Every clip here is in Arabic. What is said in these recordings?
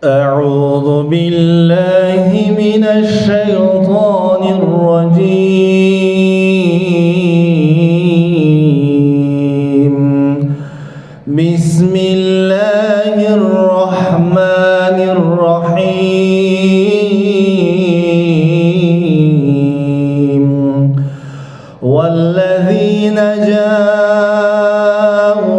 أعوذ بالله من الشيطان الرجيم. بسم الله الرحمن الرحيم. والذين جاءوا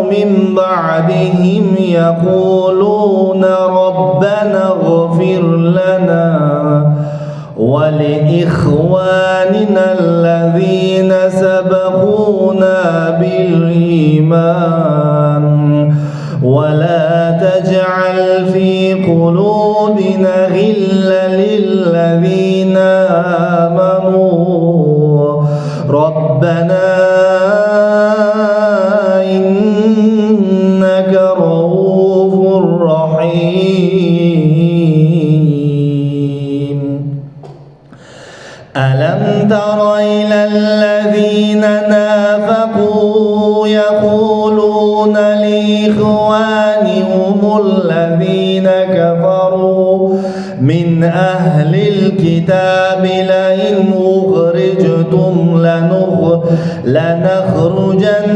من بعدهم يقولون ربنا اغفر لنا ولإخواننا الذين سبقونا بالإيمان ولا تجعل في قلوبنا غلا للذين آمنوا ربنا إنك رؤوف رحيم. ألم تر إلى الذين نافقوا يقولون لإخوانهم الذين كفروا من أهل الكتاب لئن أخرجتم لنخرجن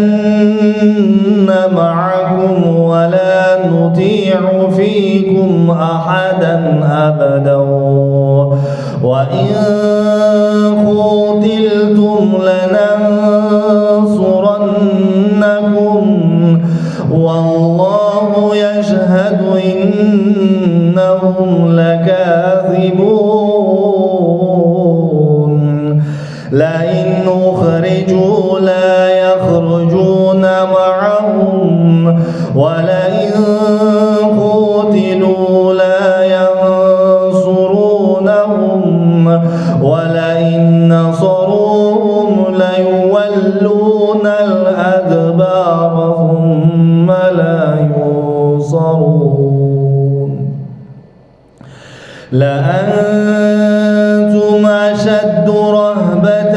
معكم ولا نطيع فيكم أحدا أبدا وإن قتلتم لننصرنكم والله يشهد إنهم لكاذبون. لئن أخرجوا لا يخرجون معهم ولئن قتلوا لا ينصرونهم ولئن نصروهم ليولون الأدبار ثم لا ينصرون. لأنتم أشد رهبة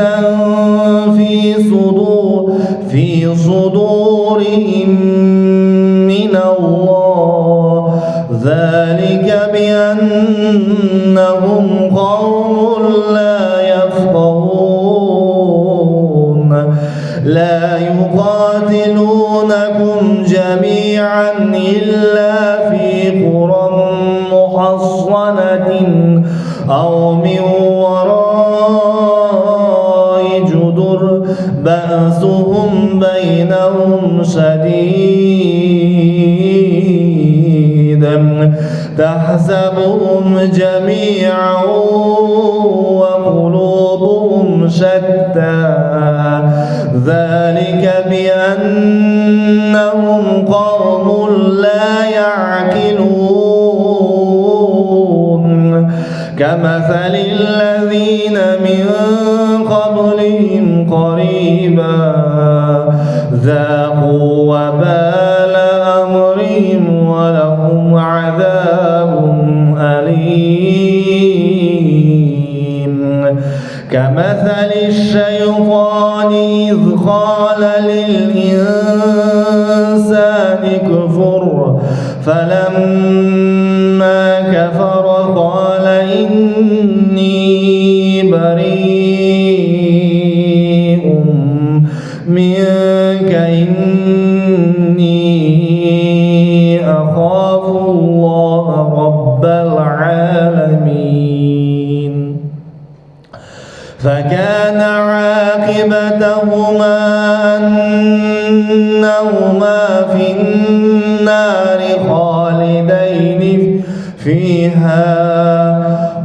في صدورهم من الله ذلك بأنهم قوم لا يفقهون. لا يقاتلونكم جميعا إلا في قرى محصنة أو من وراء جدر بأسهم بينهم شديد تحسبهم جميعا وقلوبهم شتى ذلك بأنهم قوم لا يعقلون. كمثل الذين من قبلهم قريبا ذاقوا وبال أمرهم ولهم عذاب أليم. كمثل الشيطان إذ قال للإنسان اكفر فلما كفر قال إني بريء منك إني أخاف الله رب العالمين. فكان عاقبتهما أنهما في النار خالدين فيها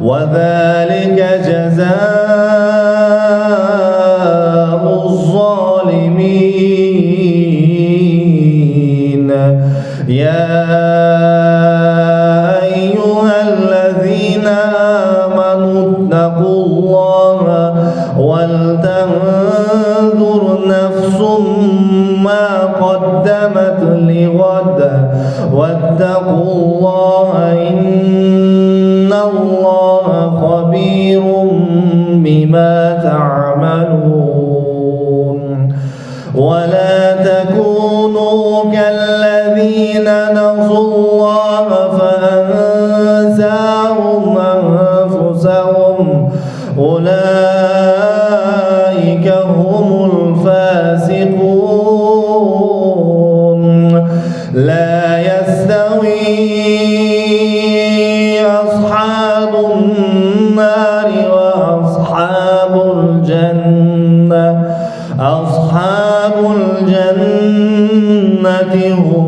وذلك جزاء الظالمين. يا أيها الذين آمنوا اتقوا الله ولتنظر نفس ما قدمت لغد واتقوا الله إن الله خبير بما تعملون. ولا تكونوا كالذين نسوا الله فأنساهم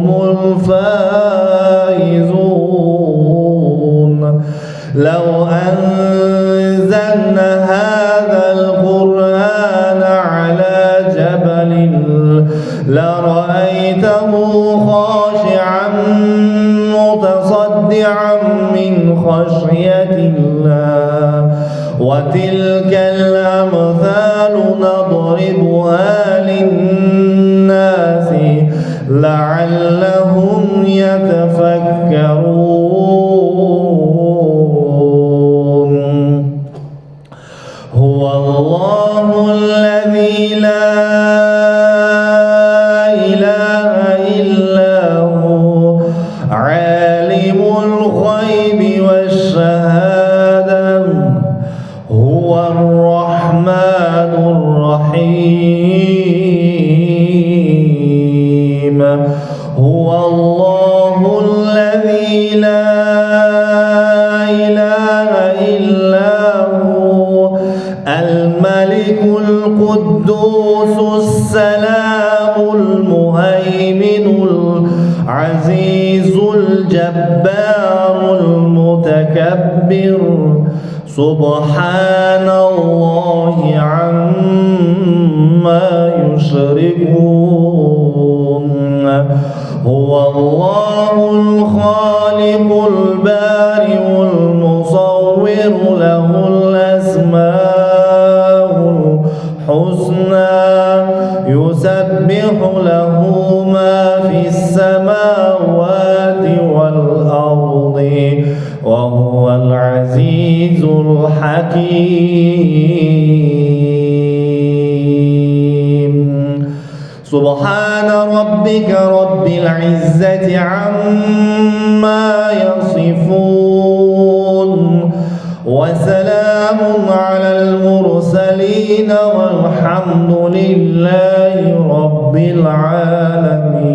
هم الفائزون. لو أنزلنا هذا القرآن على جبل لرأيته خاشعا متصدعا من خشية الله. وتلك الأمثال نضربها للناس لعلهم يتفكرون. هو الله الذي لا إله إلا هو عالم الغيب والشهادة هو الرحمن الرحيم. هو الله الذي لا إله إلا هو الملك القدوس السلام المهيمن العزيز الجبار المتكبر سبحان الله عما يشركون. هو الله الخالق البارئ المصور له الأسماء الحسنى يسبح له ما في السماوات والأرض وهو العزيز الحكيم. سبحان ربك رب العزة عما يصفون وسلام على المرسلين والحمد لله رب العالمين.